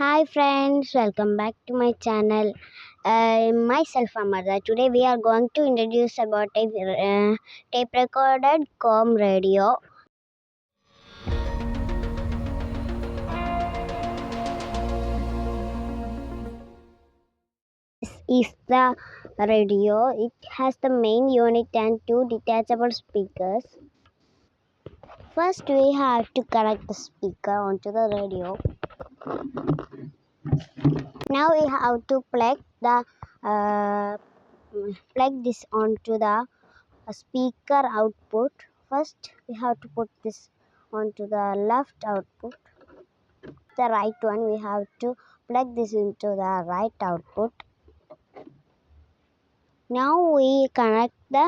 Hi friends, welcome back to my channel. Myself Amarda. Today we are going to introduce about a tape recorded com radio. This is the radio. It has the main unit and two detachable speakers. First we have to connect the speaker onto the radio. Now we have to plug this onto the speaker output. First we have to put this onto the left output. The right one we have to plug this into the right output. Now we connect the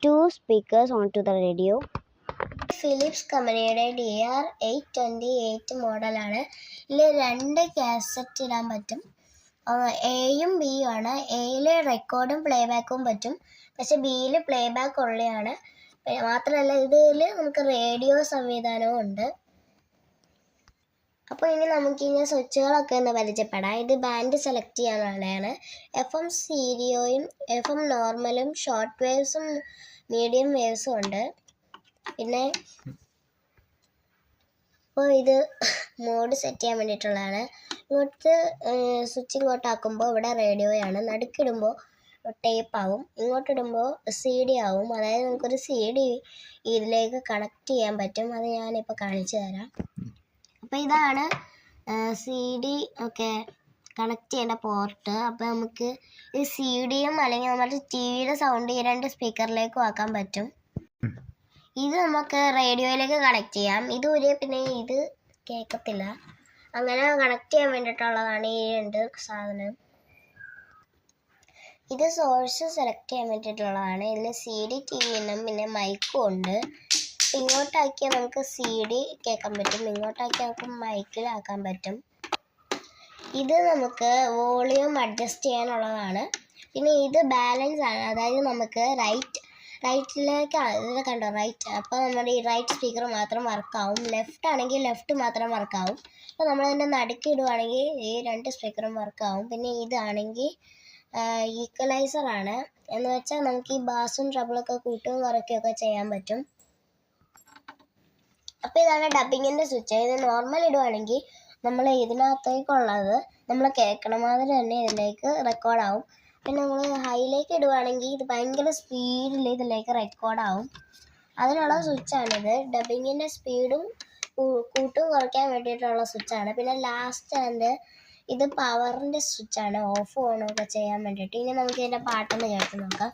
two speakers onto the radio. Philips കമ്പനിയുടെ DR828 മോഡലാണ്. ഇതിൽ രണ്ട് cassette ഇടാൻ പറ്റും. എയും ബിയും ആണ്. എയിൽ റെക്കോർഡും പ്ലേബാക്കും പറ്റും, പക്ഷെ ബിയിൽ പ്ലേബാക്ക് ഉള്ളതാണ്. മാത്രമല്ല ഇതിൽ നമുക്ക് റേഡിയോ സംവിധാനവും ഉണ്ട്. അപ്പോൾ ഇനി നമുക്കിങ്ങനെ സ്വിച്ചുകളൊക്കെ ഒന്ന് പരിചയപ്പെടാം. ഇത് ബാൻഡ് സെലക്ട് ചെയ്യാനുള്ളതാണ്. FM സ്റ്റീരിയോയും FM നോർമലും ഷോർട്ട് വേവ്സും മീഡിയം വേവ്സും ഉണ്ട്. പിന്നെ അപ്പോൾ ഇത് മോഡ് സെറ്റ് ചെയ്യാൻ വേണ്ടിയിട്ടുള്ളതാണ്. ഇങ്ങോട്ട് സ്വിച്ച് ഇങ്ങോട്ടാക്കുമ്പോൾ ഇവിടെ റേഡിയോയാണ്, നടുക്കിടുമ്പോൾ ടേപ്പ് ആവും, ഇങ്ങോട്ടിടുമ്പോൾ CD ആവും. അതായത് നമുക്കൊരു CD ഇതിലേക്ക് കണക്ട് ചെയ്യാൻ പറ്റും. അത് ഞാനിപ്പോൾ കാണിച്ചു തരാം. അപ്പോൾ ഇതാണ് CD ഒക്കെ കണക്ട് ചെയ്യേണ്ട പോർട്ട്. അപ്പോൾ നമുക്ക് ഈ CDയും അല്ലെങ്കിൽ നമ്മുടെ TVയുടെ സൗണ്ട് ഈ രണ്ട് സ്പീക്കറിലേക്കും ആക്കാൻ പറ്റും. ഇത് നമുക്ക് റേഡിയോയിലേക്ക് കണക്ട് ചെയ്യാം. ഇത് പിന്നെ ഇത് കേൾക്കത്തില്ല. അങ്ങനെ കണക്ട് ചെയ്യാൻ വേണ്ടിയിട്ടുള്ളതാണ് ഈ രണ്ട് സാധനം. ഇത് സോഴ്സ് സെലക്ട് ചെയ്യാൻ വേണ്ടിയിട്ടുള്ളതാണ്. ഇതിൽ CD TV എന്നും പിന്നെ മൈക്കും ഉണ്ട്. ഇങ്ങോട്ടാക്കിയാൽ നമുക്ക് CD കേൾക്കാൻ പറ്റും, ഇങ്ങോട്ടാക്കിയാൽ നമുക്ക് മൈക്കിലാക്കാൻ പറ്റും. ഇത് നമുക്ക് വോളിയം അഡ്ജസ്റ്റ് ചെയ്യാനുള്ളതാണ്. പിന്നെ ഇത് ബാലൻസ് ആണ്, അതായത് നമുക്ക് റൈറ്റിലേക്ക് ഇതിൽ കണ്ടോ റൈറ്റ്, അപ്പോൾ നമ്മുടെ ഈ റൈറ്റ് സ്പീക്കർ മാത്രം വർക്കാവും. ലെഫ്റ്റ് ആണെങ്കിൽ ലെഫ്റ്റ് മാത്രം വർക്കാവും. അപ്പോൾ നമ്മളതിൻ്റെ നടുക്ക് ഇടുവാണെങ്കിൽ ഈ രണ്ട് സ്പീക്കറും വർക്കാവും. പിന്നെ ഇതാണെങ്കിൽ ഈക്വലൈസർ ആണ്, എന്ന് വെച്ചാൽ നമുക്ക് ഈ ബാസും ട്രബിളൊക്കെ കൂട്ടുകയും കുറയ്ക്കുകയൊക്കെ ചെയ്യാൻ പറ്റും. അപ്പോൾ ഇതാണ് ഡബിങ്ങിൻ്റെ സ്വിച്ച്. ഇത് നോർമൽ ഇടുവാണെങ്കിൽ നമ്മൾ ഇതിനകത്തേക്കുള്ളത് നമ്മൾ കേൾക്കണ മാതിരി തന്നെ ഇതിലേക്ക് റെക്കോർഡാവും. പിന്നെ നമ്മൾ ഹൈയിലേക്ക് ഇടുവാണെങ്കിൽ ഇത് ഭയങ്കര സ്പീഡിൽ ഇതിലേക്ക് റെക്കോർഡാവും. അതിനുള്ള സ്വിച്ചാണിത്. ഡബിങ്ങിൻ്റെ സ്പീഡും കൂട്ടും കുറയ്ക്കാൻ വേണ്ടിയിട്ടുള്ള സ്വിച്ചാണ്. പിന്നെ ലാസ്റ്റ് ഇത് പവറിൻ്റെ സ്വിച്ചാണ്, ഓഫ് ഓണും ഒക്കെ ചെയ്യാൻ വേണ്ടിയിട്ട്. ഇനി നമുക്ക് ഇതിൻ്റെ പാട്ടൊന്ന് കേട്ട് നോക്കാം.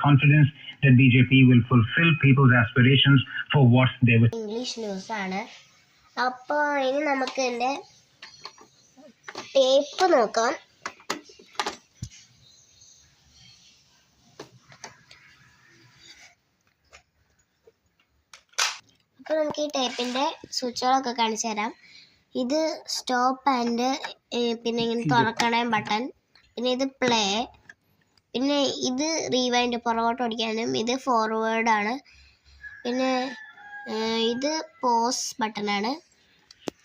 Confidence that BJP will fulfill people's aspirations for what they were. English news ആണ്. അപ്പോൾ ഇനി നമുക്ക് ഇതിൻ്റെ ടേപ്പ് നോക്കാം. അപ്പോൾ നമുക്ക് ഈ ടേപ്പിൻ്റെ സ്വിച്ചുകളൊക്കെ കാണിച്ചു തരാം. ഇത് സ്റ്റോപ്പ് ആൻഡ് പിന്നെ ഇങ്ങനെ തുറക്കണ ബട്ടൺ, പിന്നെ ഇത് പ്ലേ, പിന്നെ ഇത് റീവൈൻഡ് പുറകോട്ട് ഓടിക്കാനും, ഇത് ഫോർവേഡ് ആണ്, പിന്നെ ഇത് പോസ് ബട്ടണാണ്.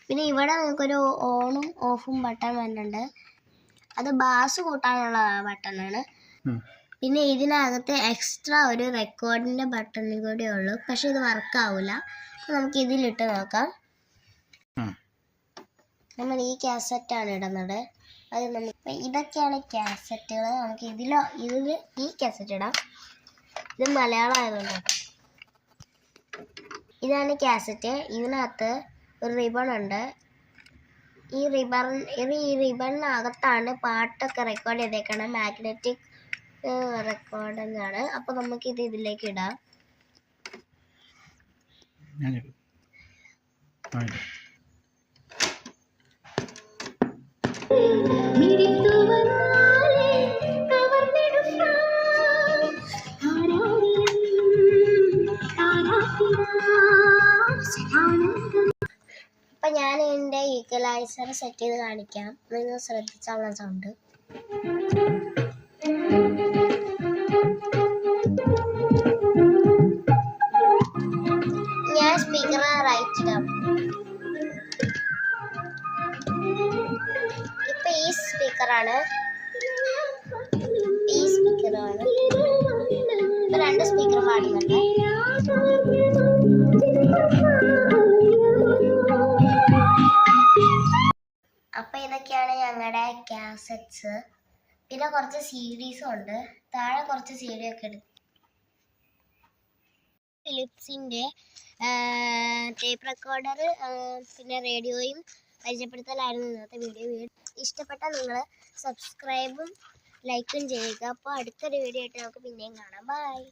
പിന്നെ ഇവിടെ നമുക്കൊരു ഓണും ഓഫും ബട്ടൺ വരുന്നുണ്ട്, അത് ബാസ് കൂട്ടാനുള്ള ബട്ടണാണ്. പിന്നെ ഇതിനകത്ത് എക്സ്ട്രാ ഒരു റെക്കോർഡിൻ്റെ ബട്ടണും കൂടെ ഉള്ളൂ, പക്ഷെ ഇത് വർക്കാവില്ല. നമുക്ക് ഇതിലിട്ട് നോക്കാം. നമ്മൾ ഈ കാസറ്റാണ് ഇടുന്നത്. അത് നമുക്ക് ഇതൊക്കെയാണ് കാസറ്റുകൾ. നമുക്ക് ഇതിൽ ഈ കാസറ്റ് ഇടാം. ഇത് മലയാളം ആയതുകൊണ്ട് ഇതാണ് കാസറ്റ്. ഇതിനകത്ത് ഒരു റിബൺ ഉണ്ട്. ഈ റിബണിനകത്താണ് പാട്ടൊക്കെ റെക്കോർഡ് ചെയ്തേക്കണം. മാഗ്നറ്റിക് റെക്കോർഡിംഗ് ആണ്. അപ്പോൾ നമുക്കിത് ഇതിലേക്ക് ഇടാം. ഇക്വലൈസർ സെറ്റ് ചെയ്ത് കാണിക്കാം. നിങ്ങൾ ശ്രദ്ധിച്ചോളാം സൗണ്ട്. ഞാൻ സ്പീക്കർ റൈറ്റ് ഇടാം. ഇപ്പൊ ഈ സ്പീക്കറാണ്. ഇപ്പൊ 2 സ്പീക്കർ പാടുന്നുണ്ട്. അപ്പൊ ഇതൊക്കെയാണ് ഞങ്ങളുടെ കാസറ്റ്സ്. പിന്നെ കുറച്ച് CDs ഉണ്ട്. താഴെ കുറച്ച് CD ഒക്കെ എടുത്തു. ഫിലിപ്സിന്റെ ടേപ്പ് റെക്കോർഡർ പിന്നെ റേഡിയോയും പരിചയപ്പെടുത്തലായിരുന്നു ഇന്നത്തെ വീഡിയോ. ഇഷ്ടപ്പെട്ടാൽ നിങ്ങൾ സബ്സ്ക്രൈബും ലൈക്കും ചെയ്യുക. അപ്പോൾ അടുത്തൊരു വീഡിയോ ആയിട്ട് നമുക്ക് പിന്നെയും കാണാം. ബൈ.